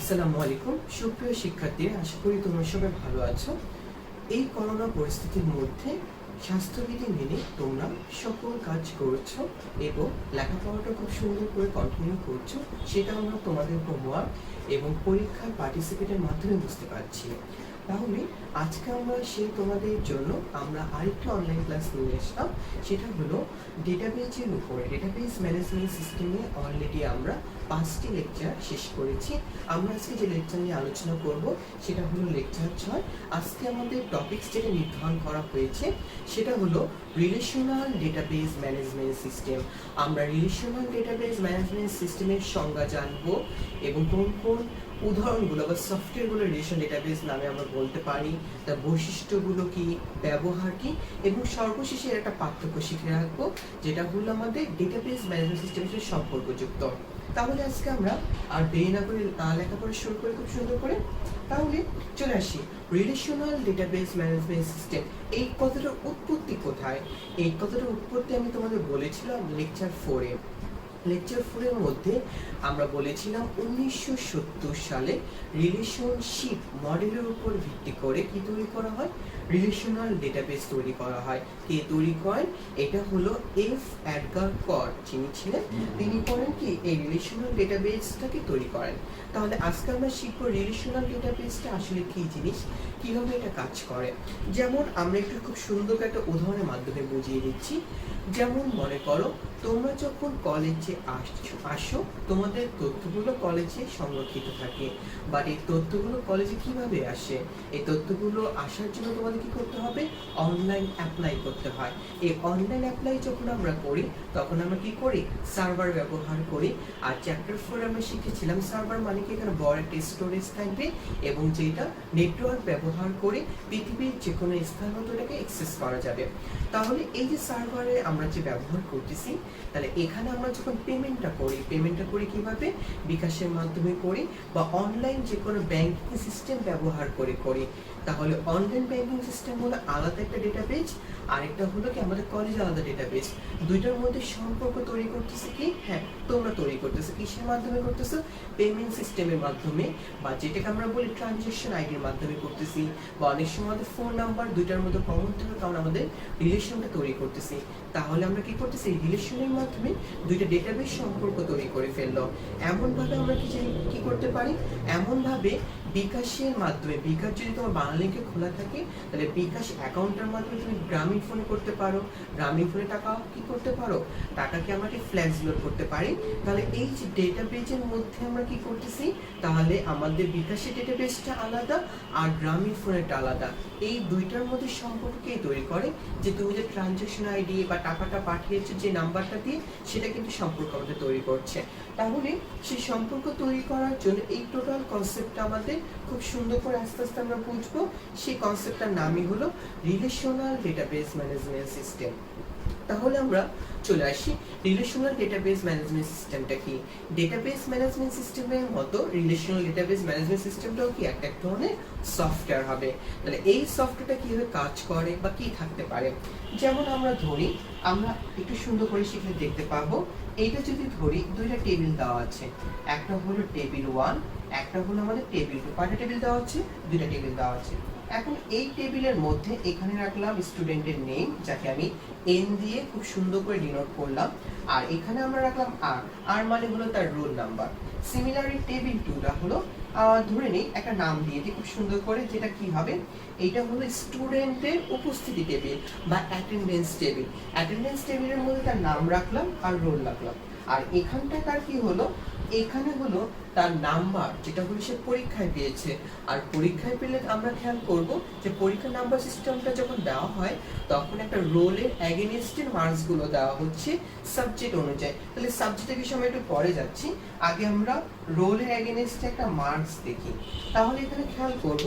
আসসালামু আলাইকুম সুপ্রিয় শিক্ষার্থীরা, আশা করি তোমরা সবাই ভালো আছো। এই করোনা পরিস্থিতির মধ্যে স্বাস্থ্যবিধি মেনে তোমরা সকল কাজ করছো এবং লেখাপড়াটা খুব সুন্দর করে কন্টিনিউ করছো, সেটা আমরা তোমাদের হোমওয়ার্ক এবং পরীক্ষায় পার্টিসিপেটের মাধ্যমে বুঝতে পারছি। তাহলে আজকে আমরা সেই তোমাদের জন্য আমরা আরেকটা অনলাইন ক্লাস নিয়ে আসলাম, সেটা হলো ডেটাবেজের উপরে। ডেটাবেজ ম্যানেজমেন্ট সিস্টেমে অলরেডি আমরা 5টি লেকচার শেষ করেছি। আমরা আজকে যে লেকচার নিয়ে আলোচনা করব সেটা হলো লেকচার 6। আজকে আমাদের টপিকস যেটা নির্ধারণ করা হয়েছে সেটা হলো রিলেশনাল ডেটাবেজ ম্যানেজমেন্ট সিস্টেম। আমরা রিলেশনাল ডেটাবেজ ম্যানেজমেন্ট সিস্টেমের সংজ্ঞা জানবো এবং কোন কোন উদাহরণগুলো বা সফটওয়্যারগুলো রিলেশন ডেটাবেজ নামে আমরা বলতে পারি, তার বৈশিষ্ট্যগুলো কি, ব্যবহার কি, এবং সর্বশেষে একটা পার্থক্য শিখে রাখবো যেটা হলো আমাদের ডেটাবেজ ম্যানেজমেন্ট সিস্টেমের সাথে সম্পর্কযুক্ত। তাহলে আজকে আমরা আর দেরি না করে লেখাপড়া শুরু করি খুব সুন্দর করে। তাহলে চলে আসি রিলেশনাল ডেটাবেজ ম্যানেজমেন্ট সিস্টেম। এই কথাটার উৎপত্তি কোথায়? এই কথাটার উৎপত্তি আমি তোমাদের বলেছিলাম লেকচার 4-এ। লেকচার 4-এর মধ্যে আমরা বলেছিলাম 1970 সালে রিলেশনশিপ মডেলের উপর ভিত্তি করে কি তৈরি করা হয়, রিলেশনাল ডেটাবেস তৈরি করা হয়। কে তৈরি করেন? এটা হলো এফ এডগার কড, যিনি ছিলেন তিনি করেন কি এই রিলেশনাল ডেটাবেসটাকে তৈরি করেন। তাহলে আজকে আমরা শিখবো রিলেশনাল ডেটাবেসটা আসলে কি জিনিস, কিভাবে এটা কাজ করে। যেমন আমরা একটু খুব সুন্দর একটা উদাহরণের মাধ্যমে বুঝিয়ে দিচ্ছি। যেমন মনে করো তোমরা যখন কলেজে আসো তোমাদের তথ্যগুলো কলেজে সংরক্ষিত থাকে, বাট এই তথ্যগুলো কলেজে কিভাবে আসে? এই তথ্যগুলো আসার জন্য তোমাদের কি করতে হবে? অনলাইন অ্যাপ্লাই করতে হয়। এই অনলাইন অ্যাপ্লাই যখন আমরা করি তখন আমরা কি করি? সার্ভার ব্যবহার করি। আর চ্যাপ্টার 4 আমরা শিখেছিলাম সার্ভার মানে কি, এখানে বড় একটা স্টোরেজ থাকবে এবং যেটা নেটওয়ার্ক ব্যবহার করে পৃথিবীর যে কোনো স্থান মতো এটাকে অ্যাক্সেস করা যাবে। তাহলে এই যে সার্ভারে আমরা যে ব্যবহার করতেছি, তাহলে এখানে আমরা যখন পেমেন্টটা করি কিভাবে? বিকাশের মাধ্যমে করি বা অনলাইন যে কোনো ব্যাংকিং সিস্টেম ব্যবহার করে করি। তাহলে অনলাইন ব্যাংকিং সিস্টেম হলো আলাদা একটা ডেটাবেজ, আরেকটা হলো কি আমাদের কলেজ আলাদা ডেটাবেজ। দুইটার মধ্যে সম্পর্ক তৈরি করতেছে কি? হ্যাঁ, তোমরা তৈরি করতেছো। কিসের মাধ্যমে করতেছো? পেমেন্ট সিস্টেমের মাধ্যমে, বা যেটাকে আমরা বলি ট্রানজ্যাকশন আইডির মাধ্যমে করতেছি। বা অনেক সময় আমাদের ফোন নাম্বার দুইটার মধ্যে কমন থাকে, কারণ আমাদের রিলেশনটা তৈরি করতেছি। তাহলে আমরা কি করতেছি? রিলেশনের মাধ্যমে দুইটা ডেটাবেস সম্পর্ক তৈরি করে ফেললো। এমনভাবে আমরা কি করতে পারি? এমনভাবে বিকাশের মাধ্যমে, বিকাশ যদি তোমার বাংলা লিঙ্কে খোলা থাকে তাহলে বিকাশ অ্যাকাউন্টের মাধ্যমে তুমি গ্রামীণ ফোনে করতে পারো। গ্রামীণ ফোনে টাকা কি করতে পারো? টাকাকে আমরা কি ফ্ল্যাশ লোড করতে পারি। তাহলে এই যে ডেটাবেজের মধ্যে আমরা কি করতেছি? তাহলে আমাদের বিকাশের ডেটাবেসটা আলাদা আর গ্রামীণ ফোনেরটা আলাদা। এই দুইটার মধ্যে সম্পর্ককেই তৈরি করে যে তুমি যে ট্রানজ্যাকশন আইডি বা টাকাটা পাঠিয়েছো যে নাম্বারটা দিয়ে, সেটা কিন্তু সম্পর্ক আমাদের তৈরি করছে। তাহলে সেই সম্পর্ক তৈরি করার জন্য এই টোটাল কনসেপ্টটা আমাদের খুব সুন্দর করে আস্তে আস্তে আমরা বুঝবো। সেই কনসেপ্টটার নামই হলো রিলেশনাল ডেটাবেস ম্যানেজমেন্ট সিস্টেম। তাহলে আমরা চলে আসি রিলেশনাল ডেটাবেস ম্যানেজমেন্ট সিস্টেমটা কি। ডেটাবেস ম্যানেজমেন্ট সিস্টেমের মতো রিলেশনাল ডেটাবেস ম্যানেজমেন্ট সিস্টেমটাও কি একটা ধরনের সফটওয়্যার হবে। তাহলে এই সফটওয়্যারটা কিভাবে কাজ করে বা কি থাকতে পারে? যেমন আমরা ধরি, আমরা একটু সুন্দর করে শিখলে দেখতে পাবো। এইটা যদি ধরি, দুইটা টেবিল দেওয়া আছে, একটা হলো টেবিল 1, একটা হলো আমাদের টেবিল 2। কয়টা টেবিল দেওয়া আছে? দুইটা টেবিল দেওয়া আছে। এখন এই টেবিলের মধ্যে এখানে রাখলাম স্টুডেন্টের নেম, যাকে আমি এন দিয়ে খুব সুন্দর করে ডিনোট করলাম। আর এখানে আমরা রাখলাম আর মানে হলো তার রোল নাম্বার। সিমিলারলি টেবিল 2টা হলো ধরে নিই একটা নাম দিয়ে দিই খুব সুন্দর করে, যেটা কি হবে? এইটা হলো স্টুডেন্টের উপস্থিতি টেবিল বা অ্যাটেন্ডেন্স টেবিল। অ্যাটেন্ডেন্স টেবিলের মধ্যে তার নাম রাখলাম আর রোল রাখলাম। আর এখানটা তার কি হলো? এখানে হলো তার নাম্বার, যেটা হলো সে পরীক্ষায় পেয়েছে। আর পরীক্ষায় পেলে আমরা খেয়াল করব যে পরীক্ষার নাম্বার সিস্টেমটা যখন দেওয়া হয় তখন একটা রোলের অ্যাগেনিস্টের মার্কসগুলো দেওয়া হচ্ছে সাবজেক্ট অনুযায়ী। তাহলে সাবজেক্টের বিষয়ে আমরা একটু পরে যাচ্ছি, আগে আমরা রোলের অ্যাগেনিস্টে একটা মার্কস দেখি। তাহলে এখানে খেয়াল করব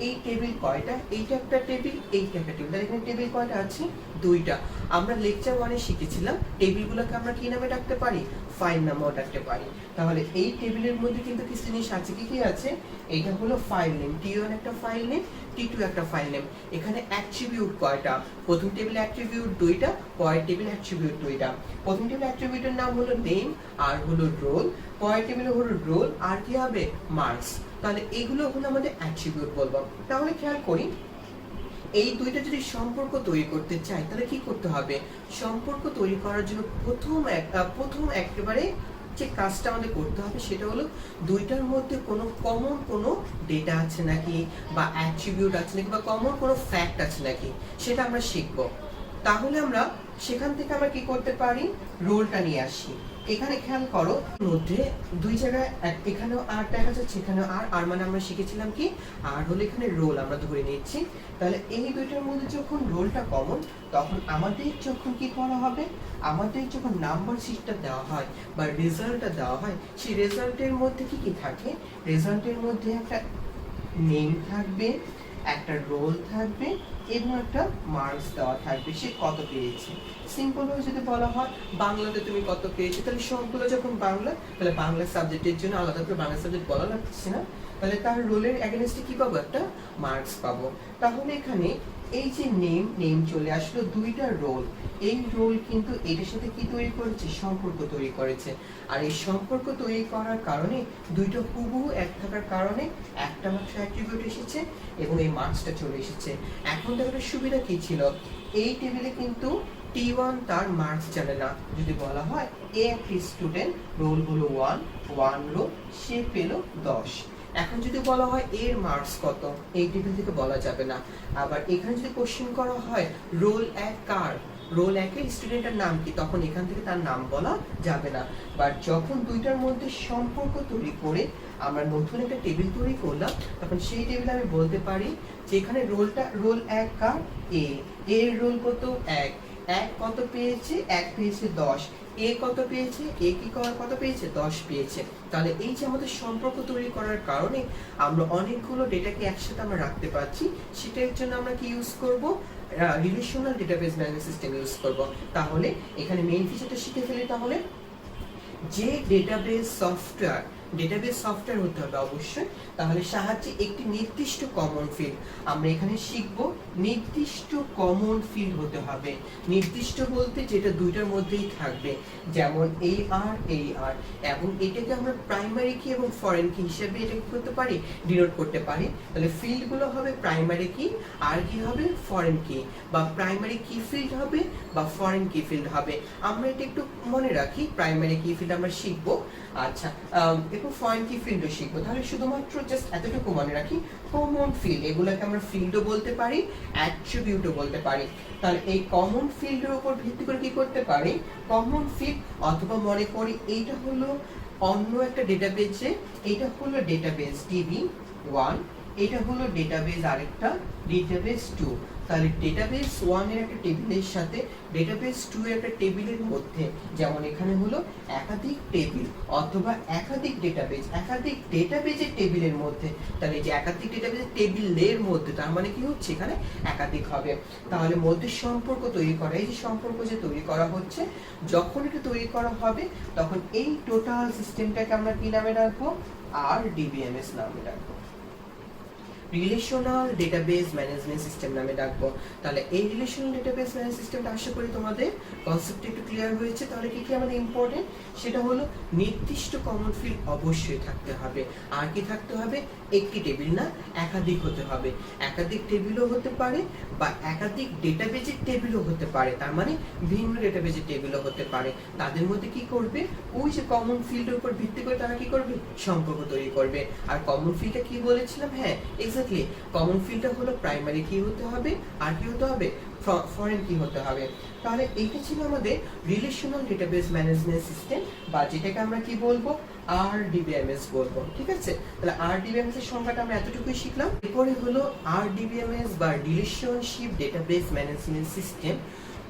এই টেবিল কয়টা? এইটা একটা টেবিল, এইটা একটা টেবিল। তাহলে এখানে টেবিল কয়টা আছে? দুইটা। আমরা লেকচার 1-এ শিখেছিলাম টেবিলগুলোকে আমরা কি নামে ডাকতে পারি? ফাইল নামেও ডাকতে পারি। তাহলে এই টেবিলের মধ্যে কিন্তু কিছু জিনিস আছে। কি কি আছে? এইটা হলো ফাইল নেম, T1 একটা ফাইল নেম, 52 একটা ফাইল নেম। এখানে অ্যাট্রিবিউট কয়টা? প্রথম টেবিলে অ্যাট্রিবিউট 2টা, পরের টেবিলে অ্যাট্রিবিউট 2টা। প্রথম টেবিলে অ্যাট্রিবিউটের নাম হলো নেম আর হলো রোল, পরের টেবিলে হলো রোল আর কি হবে মার্কস। তাহলে এগুলো হলো আমাদের অ্যাট্রিবিউট বলবো। তাহলে খেয়াল করি এই দুইটা যদি সম্পর্ক তৈরি করতে চাই তাহলে কি করতে হবে? সম্পর্ক তৈরি করার জন্য প্রথম একেবারে যে কাজটা আমাদের করতে হবে সেটা হলো দুইটার মধ্যে কোনো কমন কোনো ডেটা আছে নাকি, বা অ্যাট্রিবিউট আছে নাকি, বা কমন কোনো ফ্যাক্ট আছে নাকি, সেটা আমরা শিখবো। তাহলে আমরা সেখান থেকে আমরা কি করতে পারি? রোলটা নিয়ে আসি। এখানে খেয়াল করো মধ্যে দুই জায়গায় এখানেও আর দেখা যাচ্ছে, এখানেও আর মানে আমরা শিখেছিলাম কি আর হলো এখানে রোল আমরা ধরে নিচ্ছি। তাহলে এই দুইটার মধ্যে যখন রোলটা কমন, তখন আমাদের যখন কি করা হবে, আমাদের যখন নাম্বার সিটটা দেওয়া হয় বা রেজাল্টটা দেওয়া হয়, সেই রেজাল্টের মধ্যে কি কি থাকে? রেজাল্টের মধ্যে একটা নেম থাকবে, একটা রোল থাকবে এবং একটা মার্কস দেওয়া থাকবে, সে কত পেয়েছে। সিম্পল ভাবে যদি বলা হয় বাংলাতে তুমি কত পেয়েছো, তাহলে সবগুলো যখন বাংলা, তাহলে বাংলা সাবজেক্টের জন্য আলাদা করে বাংলা সাবজেক্ট বলা লাগছে না, তাহলে তার রোলের এগেইনস্টে কি পাবো? একটা মার্কস পাবো। তাহলে এখানে এই যে নেম চলে আসলো, দুইটা রোল, এই রোল কিন্তু এটার সাথে কি তৈরি করেছে? সম্পর্ক তৈরি করেছে। আর এই সম্পর্ক তৈরি করার কারণে দুইটা হুবহু এক থাকার কারণে একটা মাত্র অ্যাট্রিবিউট এসেছে এবং এই মার্কসটা চলে এসেছে। এখন তাহলে সুবিধা কি ছিল? এই টেবিলে কিন্তু T1 তার মার্কস জানে না। যদি বলা হয় এ একটি স্টুডেন্ট, রোল হলো 1 রো, সে পেল 10। এখন যদি বলা হয় এর মার্কস কত, এই টেবিল থেকে বলা যাবে না। আবার এখানে যদি কোশ্চেন করা হয় রোল 1 কার, রোল 1 এর স্টুডেন্টের নাম কি, তখন এখান থেকে তার নাম বলা যাবে না। বাট যখন দুইটার মধ্যে সম্পর্ক তৈরি করে আমরা নতুন একটা টেবিল তৈরি করলাম, তখন সেই টেবিলে আমি বলতে পারি যে এখানে রোল 1 কার, এর রোল কত? 1 কত পেয়েছে? 1 পেয়েছে 10। এ কত পেয়েছে? এ কি কত পেয়েছে? 10 পেয়েছে। তাহলে এই যে আমাদের সম্পর্ক তৈরি করার কারণে আমরা অনেকগুলো ডেটাকে একসাথে আমরা রাখতে পারছি, সেটার জন্য আমরা কি ইউজ করব? Relational database management system use করব। তাহলে এখানে মেইন ফিচারটা শিখে ফেলি। তাহলে যে ডেটাবেস সফটওয়্যার হতে হবে অবশ্যই, তাহলে সাহায্যে একটি নির্দিষ্ট কমন ফিল্ড আমরা এখানে শিখব। নির্দিষ্ট কমন ফিল্ড হতে হবে। নির্দিষ্ট বলতে যেটা দুইটার মধ্যেই থাকবে, যেমন এই আর এবং এটাকে আমরা প্রাইমারি কি এবং ফরেন কি হিসেবে এটা কি করতে পারি? ডিনোট করতে পারি। তাহলে ফিল্ডগুলো হবে প্রাইমারি কি আর কি হবে? ফরেন কি, বা প্রাইমারি কি ফিল্ড হবে বা ফরেন কি ফিল্ড হবে। আমরা এটা একটু মনে রাখি, প্রাইমারি কি ফিল্ড আমরা শিখবো, আচ্ছা, এবং ফরেন কি ফিল্ডও শিখবো। তাহলে শুধুমাত্র জাস্ট এতটুকু মনে রাখি, কমন ফিল্ড এগুলোকে আমরা ফিল্ডও বলতে পারি, অ্যাট্রিবিউটও বলতে পারি। তাহলে এই কমন ফিল্ডের উপর ভিত্তি করে কি করতে পারি? কমন ফিল্ড, অথবা মনে করি এইটা হলো অন্য একটা ডেটাবেজে, এইটা হলো ডেটাবেজ DB1, এটা হলো ডেটাবেজ আরেকটা ডেটাবেজ 2। তাহলে ডেটাবেস 1 এর একটা টেবিলের সাথে ডেটাবেস 2 এর একটা টেবিলের মধ্যে, যেমন এখানে হলো একাধিক টেবিল অথবা একাধিক ডেটাবেজের টেবিলের মধ্যে, তাহলে যে একাধিক ডেটাবেজের টেবিলের মধ্যে, তার মানে কি হচ্ছে এখানে একাধিক হবে। তাহলে মধ্যে সম্পর্ক তৈরি করা, এই যে সম্পর্ক যে তৈরি করা হচ্ছে, যখন এটা তৈরি করা হবে তখন এই টোটাল সিস্টেমটাকে আমরা কি নামে রাখবো? RDBMS নামে রাখবো, রিলেশনাল ডেটাবেস ম্যানেজমেন্ট সিস্টেম নামে ডাকবো। তাহলে এই রিলেশনাল ডেটাবেস ম্যানেজমেন্ট সিস্টেমটা আশা করি তোমাদের কনসেপ্ট একটু ক্লিয়ার হয়েছে। তাহলে কি কি আমাদের ইম্পর্টেন্ট? সেটা হলো নির্দিষ্ট কমন ফিল্ড অবশ্যই থাকতে হবে। আর কি থাকতে হবে? একটি টেবিল না, একাধিক হতে হবে। একাধিক টেবিলও হতে পারে বা একাধিক ডেটাবেজের টেবিলও হতে পারে, তার মানে ভিন্ন ডেটাবেজের টেবিলও হতে পারে। তাদের মধ্যে কি করবে? ওই যে কমন ফিল্ডের উপর ভিত্তি করে তারা কি করবে? সম্পর্ক তৈরি করবে। আর কমন ফিল্ডটা কি বলেছিলাম? হ্যাঁ, এক্স্যাক্টলি, কমন ফিল্ডটা হলো প্রাইমারি কি হতে হবে আর কি হতে হবে? ফরেন কি হতে হবে। তাহলে এইটা ছিল আমাদের রিলেশনাল ডেটাবেস ম্যানেজমেন্ট সিস্টেম, বা যেটাকে আমরা কি বলবো? RDBMS বলবো। ঠিক আছে, তাহলে RDBMS এর সংজ্ঞাটা আমরা এতটুকুই শিখলাম। এরপরে হলো RDBMS বা রিলেশনশিপ ডেটাবেস ম্যানেজমেন্ট সিস্টেম,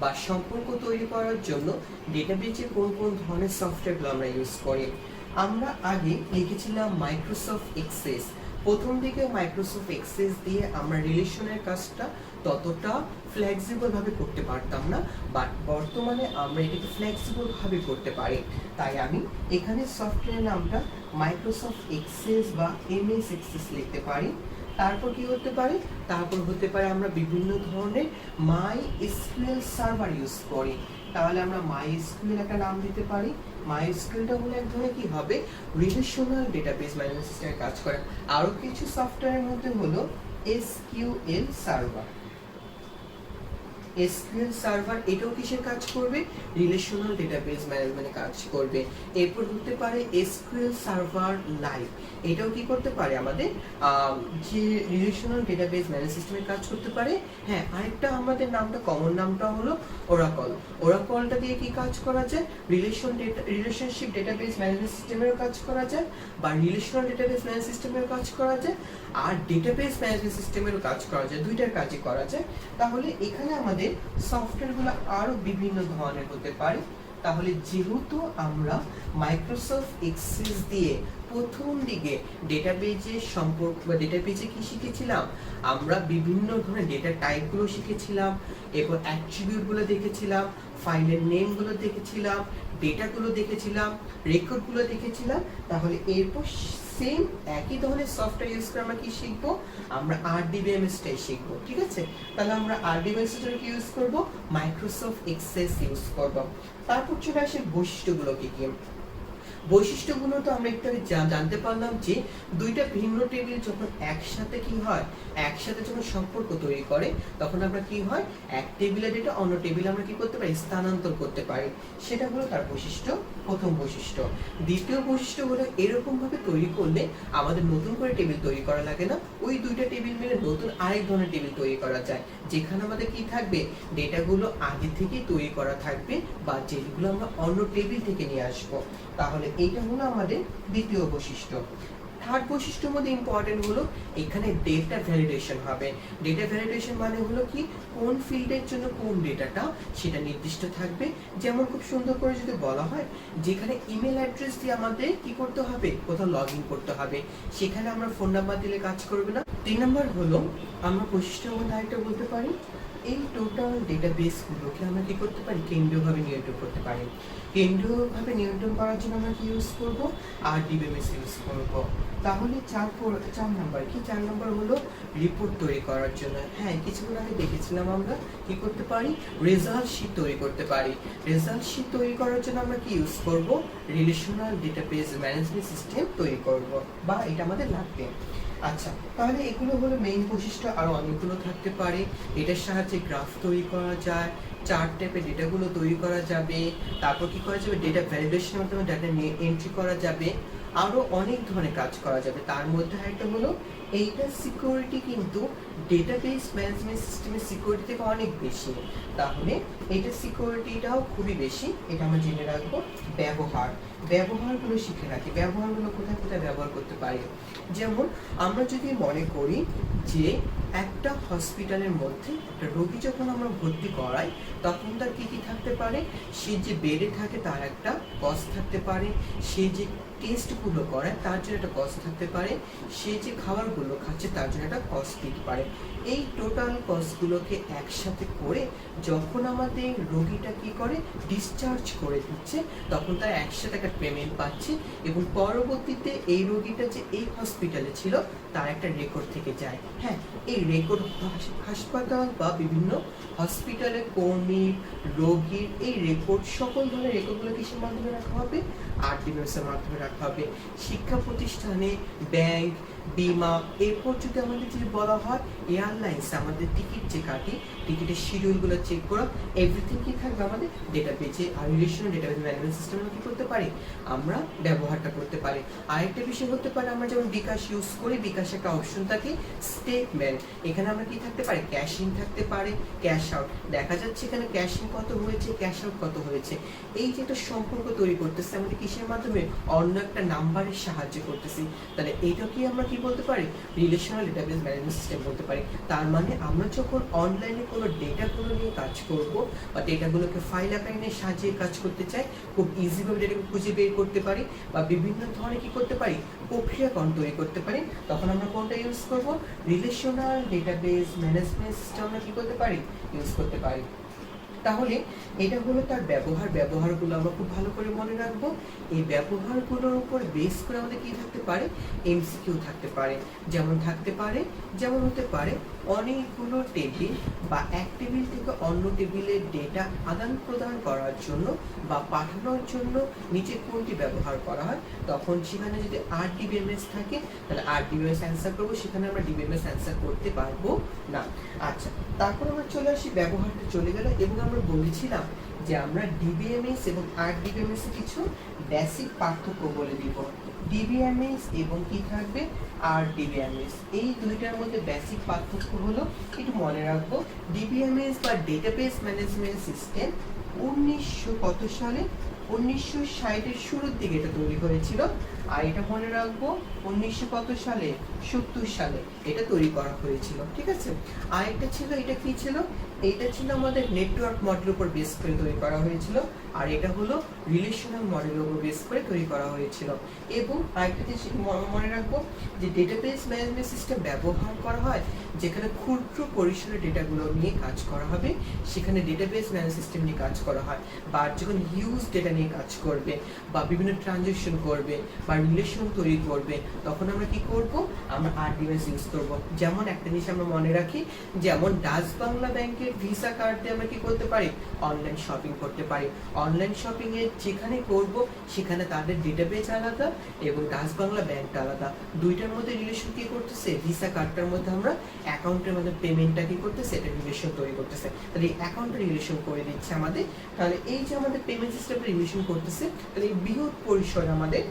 বা সম্পর্ক তৈরি করার জন্য ডেটাবেজে কোন কোন ধরনের সফটওয়্যারগুলো আমরা ইউজ করি। আমরা আগে লিখেছিলাম মাইক্রোসফট এক্সেস। প্রথম দিকে মাইক্রোসফট এক্সেস দিয়ে আমরা রিলেশনের কাজটা ততটা ফ্লেক্সিবল ভাবে করতে পারতাম না, বাট বর্তমানে আমরা এটাকে ফ্লেক্সিবল ভাবে করতে পারি। তাই আমি এখানে সফটওয়্যার নামটা মাইক্রোসফট এক্সেস বা MS এক্সেস লিখতে পারি। তারপর কি হতে পারে, তারপর হতে পারে আমরা বিভিন্ন ধরনের মাই এসকিউএল সার্ভার ইউজ করি। তাহলে আমরা মাই এসকিউএল একটা নাম দিতে পারি। মাই এসকিউএলটা হলো এক ধরনের কি হবে, রিলেশনাল ডেটাবেস ম্যানেজমেন্ট সিস্টেমে কাজ করে। আরো কিছু সফটওয়্যারের মধ্যে হলো এসকিউএল সার্ভার। এসকিউএল সার্ভার এটাও কিসের কাজ করবে, রিলেশনাল ডেটাবেস ম্যানেজমেন্টে কাজ করবে। এরপর হতে পারে এসকিউএল সার্ভার লাইভ, এটাও কি করতে পারে আমাদের যে রিলেশনাল ডেটাবেস ম্যানেজ সিস্টেমে কাজ করতে পারে। হ্যাঁ, আরেকটা আমাদের নামটা কমন নামটা হলো ওরাকল। ওরাকলটা দিয়ে কি কাজ করা যায়, রিলেশনশিপ ডেটাবেস ম্যানেজমেন্ট সিস্টেমেরও কাজ করা যায়, বা রিলেশনাল ডেটাবেস ম্যানেজ সিস্টেমেরও কাজ করা যায়, আর ডেটাবেস ম্যানেজমেন্ট সিস্টেমেরও কাজ করা যায়, দুইটার কাজই করা যায়। তাহলে এখানে আমাদের সফটওয়্যারগুলো আরো বিভিন্ন ধরনের হতে পারে। তাহলে যেহেতু আমরা মাইক্রোসফট এক্সেস দিয়ে প্রথম দিকে ডেটাবেজের সম্পর্ক বা ডেটাবেজে কি শিখেছিলাম, আমরা বিভিন্ন ধরনের ডেটা টাইপগুলো শিখেছিলাম, এরপর অ্যাট্রিবিউটগুলো দেখেছিলাম, ফাইলের নেমগুলো দেখেছিলাম, ডেটাগুলো দেখেছিলাম, রেকর্ডগুলো দেখেছিলাম। তাহলে এরপর সেম একই ধরনের সফটওয়্যার ইউজ করে আমরা কি শিখবো, আমরা আরডিবিএমএসটাই শিখবো। ঠিক আছে, তাহলে আমরা আরডিবিএমএস এর কি ইউজ করব, মাইক্রোসফট এক্সেস ইউজ করব। তারপর চলে আসে বৈশিষ্ট্যগুলো কি কি। বৈশিষ্ট্যগুলো তো আমরা একটু আগে জানতে পারলাম যে দুইটা ভিন্ন টেবিল যখন একসাথে কি হয়, একসাথে যখন সম্পর্ক তৈরি করে তখন আমরা কি হয়, এক টেবিলের ডেটা অন্য টেবিলে আমরা কি করতে পারি, স্থানান্তর করতে পারি। সেটা হলো তার বৈশিষ্ট্য, প্রথম বৈশিষ্ট্য। দ্বিতীয় বৈশিষ্ট্য হলো এরকম ভাবে তৈরি করলে আমাদের নতুন করে টেবিল তৈরি করা লাগে না, ওই দুইটা টেবিল মিলে নতুন আরেক ধরনের টেবিল তৈরি করা যায়, যেখানে আমাদের কি থাকবে, ডেটাগুলো আগে থেকেই তৈরি করা থাকবে বা যেগুলো আমরা অন্য টেবিল থেকে নিয়ে আসবো। তাহলে এইটা হলো আমাদের দ্বিতীয় বৈশিষ্ট্য। থার্ড বৈশিষ্ট্যের মধ্যে ইম্পর্টেন্ট হলো এখানে ডেটা ভ্যালিডেশন হবে। ডেটা ভ্যালিডেশন মানে হলো কি, কোন ফিল্ডের জন্য কোন ডেটাটা সেটা নির্দিষ্ট থাকবে। যেমন খুব সুন্দর করে যদি বলা হয়, যেখানে ইমেল অ্যাড্রেস দিয়ে আমাদের কি করতে হবে, কোথাও লগ ইন করতে হবে, সেখানে আমরা ফোন নাম্বার দিলে কাজ করবে না। 3 নাম্বার হলো আমরা বৈশিষ্ট্যের মধ্যে আরেকটা বলতে পারি, এই টোটাল ডেটাবেসগুলোকে আমরা কি করতে পারি, কেন্দ্রীয়ভাবে নিয়ন্ত্রণ করতে পারি। কেন্দ্রীয়ভাবে নিয়ন্ত্রণ করার জন্য আমরা কি ইউজ করব, আরডিবিএমএস ইউজ করব। তাহলে 4 নাম্বার কি, 4 নাম্বার হলো রিপোর্ট তৈরি করার জন্য। হ্যাঁ, কিছুক্ষণ আগে দেখেছিলাম আমরা কি করতে পারি, রেজাল্ট শীট তৈরি করতে পারি। রেজাল্ট শীট তৈরি করার জন্য আমরা কি ইউজ করব, রিলেশনাল ডেটাবেস ম্যানেজমেন্ট সিস্টেম তৈরি করব, বা এটা আমাদের লাগবে। আচ্ছা, তাহলে এগুলো হলো মেইন বৈশিষ্ট্য, আরো অনেকগুলো থাকতে পারে। এটার সাহায্যে গ্রাফ তৈরি করা যায়, চার্ট টাইপের ডেটাগুলো তৈরি করা যাবে, তারপর কি করা যাবে, ডেটা ভ্যালিডেশনের মাধ্যমে ডাটা নিয়ে এন্ট্রি করা যাবে, আরো অনেক ধরনের কাজ করা যাবে। তার মধ্যে একটা হলো এইটা সিকিউরিটি কিন্তু ডেটাবেস ম্যানেজমেন্ট সিস্টেমের সিকিউরিটি থেকে অনেক বেশি। তাহলে এটা সিকিউরিটিটাও খুবই বেশি, এটা আমরা জেনে রাখবো। ব্যবহারগুলো শিখে রাখি, ব্যবহারগুলো কোথায় কোথায় ব্যবহার করতে পারি। যেমন আমরা যদি মনে করি যে একটা হসপিটালের মধ্যে একটা রোগী যখন আমরা ভর্তি করাই তখন তার কি কি থাকতে পারে, সে যে বেডে থাকে তার একটা কস্ট থাকতে পারে, সে যে টেস্টগুলো করে তার জন্য একটা কস্ট থাকতে পারে, সে যে খাবারগুলো খাচ্ছে তার জন্য একটা কস্ট দিতে পারে। এই টোটাল কস্টগুলোকে একসাথে করে যখন আমাদের রোগীটা কি করে, ডিসচার্জ করে দিচ্ছে, তখন তার একসাথে একটা পেমেন্ট পাচ্ছে, এবং পরবর্তীতে এই রোগীটা যে এই হসপিটালে ছিল তার একটা রেকর্ড থেকে যায়। হ্যাঁ, এই রেকর্ড হাসপাতাল বা বিভিন্ন হসপিটালে কর্মী, রোগীর এই রেকর্ড, সকল ধরনের রেকর্ডগুলো কিসের মাধ্যমে রাখা হবে, আরডিবিএমএস এর মাধ্যমে রাখা হবে। শিক্ষা প্রতিষ্ঠানে, ব্যাংক, বিমা, এরপর যদি আমাদের যদি বলা হয় এয়ারলাইন্স, আমাদের টিকিট যে কাটি, টিকিটের শিডিউলগুলো চেক করা, এভরিথিং কি থাকবে আমাদের ডেটাবেজে। আর রিলেশনাল ডেটাবেজ ম্যানেজমেন্ট সিস্টেম কি করতে পারি, আমরা ব্যবহারটা করতে পারি। আরেকটা বিষয় হতে পারে, আমরা যেমন বিকাশ ইউজ করি, বিকাশে একটা অপশন থাকে স্টেটমেন্ট, এখানে আমরা কি থাকতে পারি, ক্যাশ ইন থাকতে পারে, ক্যাশ আউট, দেখা যাচ্ছে এখানে ক্যাশ ইন কত হয়েছে, ক্যাশ আউট কত হয়েছে। এই যে একটা সম্পর্ক তৈরি করতেছে আমাদের কিসের মাধ্যমে, অন্য একটা নাম্বারের সাহায্য করতেছি। তাহলে এইটা কি আমরা কি বলতে পারি, রিলেশনাল ডেটাবেস ম্যানেজমেন্ট সিস্টেম বলতে পারি। তার মানে আমরা যখন অনলাইনে কোনো ডেটাগুলো নিয়ে কাজ করব বা ডেটাগুলোকে ফাইল আকারে নিয়ে সাজিয়ে কাজ করতে চাই, খুব ইজিভাবে ডেটাকে খুঁজে বের করতে পারি বা বিভিন্ন ধরনের কি করতে পারি, প্রক্রিয়াকরণ তৈরি করতে পারি, তখন আমরা কোনটা ইউজ করব, রিলেশনাল ডেটাবেস ম্যানেজমেন্ট সিস্টেম আমরা কি করতে পারি, ইউজ করতে পারি। তাহলে এটা হলো তার ব্যবহারগুলো আমরা খুব ভালো করে মনে রাখবো। এই ব্যবহারগুলোর উপর বেস করে আমাদের কি থাকতে পারে, এমসিকিউ থাকতে পারে। যেমন হতে পারে অনেকগুলো টেবিল বা এক টেবিল থেকে অন্য টেবিলের ডেটা আদান প্রদান করার জন্য বা পাঠানোর জন্য নিচে কোনটি ব্যবহার করা হয়, তখন সেখানে যদি RDBMS থাকে তাহলে RDBMS অ্যান্সার করবো, সেখানে আমরা DBMS অ্যান্সার করতে পারবো না। আচ্ছা, তারপর আমরা চলে আসি, ব্যবহারটা চলে গেল এবং আমরা বলেছিলাম যে আমরা DBMS এবং RDBMS এর কিছু বেসিক পার্থক্য বলে দিব। DBMS এবং কি থাকবে, RDBMS, এই দুইটার মধ্যে বেসিক পার্থক্য হলো একটু মনে রাখবো। DBMS বা ডেটাবেস ম্যানেজমেন্ট সিস্টেম 1900 কত সালে, 1960-এর শুরুর দিকে এটা তৈরি হয়েছিল। আর এটা মনে রাখবো 1900 কত সালে, 70 সালে এটা তৈরি করা হয়েছিল। ঠিক আছে, আরেকটা ছিল, এটা কি ছিল, এটা ছিল আমাদের নেটওয়ার্ক মডেলের উপর বেস করে তৈরি করা হয়েছিল। আর এটা হলো রিলেশনাল মডেলের উপর বেস করে তৈরি করা হয়েছিল। এবং আরেকটা জিনিস মনে রাখবো যে ডেটাবেস ম্যানেজমেন্ট সিস্টেম ব্যবহার করা হয় যেখানে ক্ষুদ্র পরিসরে ডেটাগুলো নিয়ে কাজ করা হবে, সেখানে ডেটাবেস ম্যানেজমেন্ট সিস্টেম নিয়ে কাজ করা হয়। বা যখন হিউজ ডেটা নিয়ে কাজ করবে বা বিভিন্ন ট্রানজাকশন করবে বা রিলেশন তৈরি করবে, তখন আমরা কি করব, আমরা RDBMS ইউজ করব। যেমন একটা জিনিস আমরা মনে রাখি, যেমন ডাচ বাংলা ব্যাংকের ভিসা কার্ড দিয়ে আমরা কি করতে পারি, অনলাইন শপিং করতে পারি। অনলাইন শপিং এ যেখানে করব সেখানে তাদের ডেটাবেস আলাদা এবং ডাচ বাংলা ব্যাংকটা আলাদা, দুইটার মধ্যে রিলেশন কি করতেছে, ভিসা কার্ডটার মধ্যে আমরা অ্যাকাউন্টের মধ্যে পেমেন্টটা কি করতেছে, এটা রিলেশন তৈরি করতেছে। তাহলে এই অ্যাকাউন্টে রিলেশন করে দিচ্ছে আমাদের। তাহলে এই যে আমাদের পেমেন্ট সিস্টেমটা রিলেশন করতেছে, তাহলে এই বৃহৎ পরিসরে আমাদের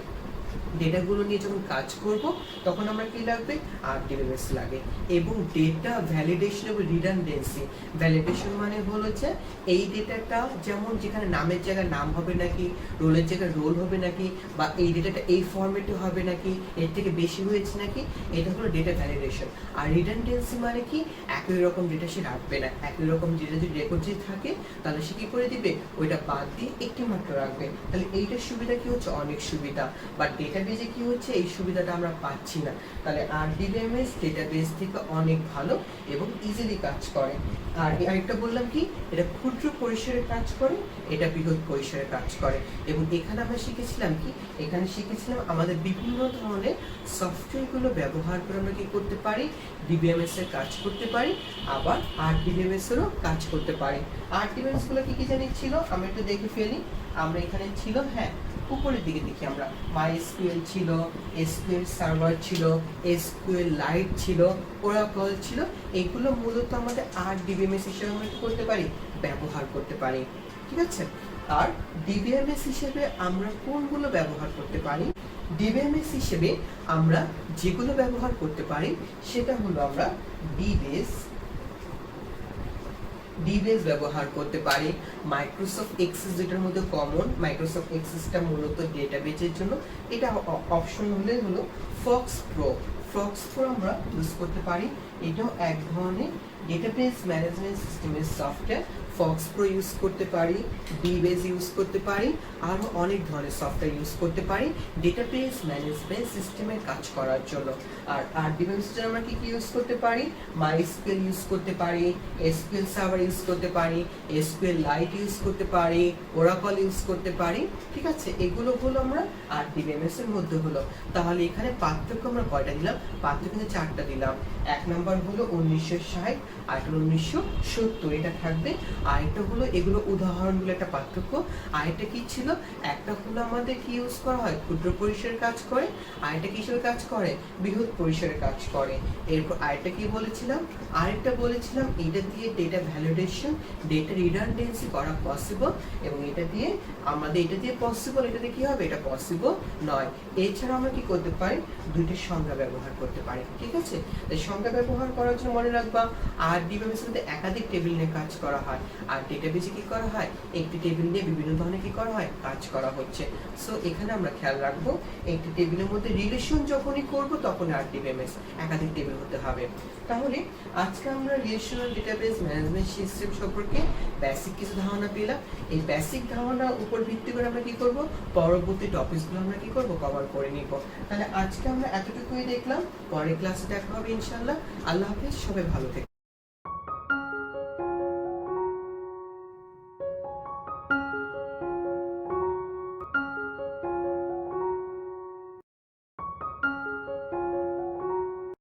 ডেটাগুলো নিয়ে যখন কাজ করব তখন আমরা কি লাগবে, RDBMS লাগে। এবং ডেটা ভ্যালিডেশন এবং রিডান্ডেন্সি, ভ্যালিডেশন মানে হলো যে এই ডেটাটা যেমন যেখানে নামের জায়গায় নাম হবে নাকি, রোলের জায়গায় রোল হবে নাকি, বা এই ডেটাটা এই ফরম্যাটে হবে নাকি, এর থেকে বেশি হয়েছে নাকি, এটা হলো ডেটা ভ্যালিডেশন। আর রিডান্ডেন্সি মানে কি, একই রকম ডেটা সে রাখবে না, একই রকম ডেটা যদি রেকর্ড যদি থাকে তাহলে সে কি করে দিবে, ওইটা বাদ দিয়ে একটি মাত্র রাখবে। তাহলে এইটার সুবিধা কি হচ্ছে, অনেক সুবিধা। বা ডেটাবেজে কি হচ্ছে, এই সুবিধাটা আমরা পাচ্ছি না। তাহলে RDBMS ডেটাবেস থেকে অনেক ভালো এবং ইজিলি কাজ করে। আর আরেকটা বললাম কি, এটা ক্ষুদ্র পরিসরে কাজ করে, এটা বৃহৎ পরিসরে কাজ করে। এবং এখানে আমরা শিখেছিলাম কি, এখানে শিখেছিলাম আমাদের বিভিন্ন ধরনের সফটওয়্যারগুলো ব্যবহার করে আমরা কি করতে পারি, DBMS এর কাজ করতে পারি, আবার RDBMS এরও কাজ করতে পারি। RDBMS গুলো কি কি জানি ছিল, আমরা একটু দেখে ফেলি। আমরা এখানে ছিল, হ্যাঁ উপরের দিকে দেখি আমরা, MySQL ছিল, SQL সার্ভার ছিল, SQL লাইট ছিল, ওরাকল ছিল। এগুলো মূলত আমাদের RDBMS হিসেবে আমরা কি করতে পারি, ব্যবহার করতে পারি। ঠিক আছে, আর DBMS হিসেবে আমরা কোনগুলো ব্যবহার করতে পারি, DBMS হিসেবে আমরা যেগুলো ব্যবহার করতে পারি সেটা হলো আমরা DBase ব্যবহার করতে পারি। মাইক্রোসফট এক্সেস যেটার মধ্যে কমন, মাইক্রোসফট এক্সেসটা মূলত ডেটাবেজের জন্য, এটা অপশন হলে হলো ফক্স প্রো আমরা ইউজ করতে পারি। এটাও এক ধরনের ডেটাবেস ম্যানেজমেন্ট সিস্টেমের সফটওয়্যার। ফক্স প্রো ইউজ করতে পারি, DBase ইউজ করতে পারি, আরও অনেক ধরনের সফটওয়্যার ইউজ করতে পারি ডেটাবেস ম্যানেজমেন্ট সিস্টেমের কাজ করার জন্য। আর RDBMS এর আমরা কি কি ইউজ করতে পারি, MySQL ইউজ করতে পারি, SQL সার্ভার ইউজ করতে পারি, SQL লাইট ইউজ করতে পারি, ওরাকল ইউজ করতে পারি। ঠিক আছে, এগুলো হলো আমরা RDBMS এর মধ্যে হলো। তাহলে এখানে পার্থক্য আমরা কয়টা দিলাম, পার্থক্য কিন্তু 4টা দিলাম। এক নম্বর হলো 1960, আরেকটা 1970, এটা থাকবে। আরেকটা হলো এগুলো উদাহরণগুলো একটা পার্থক্য। আরেকটা কি ছিল, একটা হলো আমাদের কি ইউজ করা হয়, ক্ষুদ্র পরিসরে কাজ করে, আরেকটা কিসের কাজ করে, বৃহৎ পরিসরে কাজ করে। এরপর আরেকটা কি বলেছিলাম, আরেকটা বলেছিলাম এটা দিয়ে ডেটা ভ্যালিডেশন, ডেটা রিডান্ডেন্সি করা পসিবল, এবং এটা দিয়ে আমাদের এটা দিয়ে পসিবল, এটা দিয়ে কি হবে, এটা পসিবল নয়। এছাড়া আমরা কি করতে পারি, দুইটি সংজ্ঞা ব্যবহার করতে পারি। ঠিক আছে, এই সংজ্ঞা ব্যবহার করার জন্য মনে রাখবা RDBMS এর মধ্যে একাধিক টেবিল নিয়ে কাজ করা হয়, আর ডেটাবেজে কি করা হয়, একটি টেবিল নিয়ে বিভিন্ন ধরনের কি করা হয়, কাজ করা হচ্ছে। সো এখানে আমরা খেয়াল রাখবো, একটি টেবিলের মধ্যে রিলেশন যখনই করব তখন RDBMS, একাধিক টেবিল হতে হবে। তাহলে আজকে আমরা রিলেশনাল ডেটাবেস ম্যানেজমেন্ট সিস্টেম সম্পর্কে বেসিক কিছু ধারণা পেলাম। এই বেসিক ধারণার উপর ভিত্তি করে আমরা কি করব, পরবর্তী টপিকসগুলো আমরা কি করব, কভার করে নিব। তাহলে আজকে আমরা এতটুকুই দেখলাম, পরের ক্লাসে দেখা হবে ইনশাআল্লাহ। আল্লাহ হাফেজ, সবাই ভালো থেকো।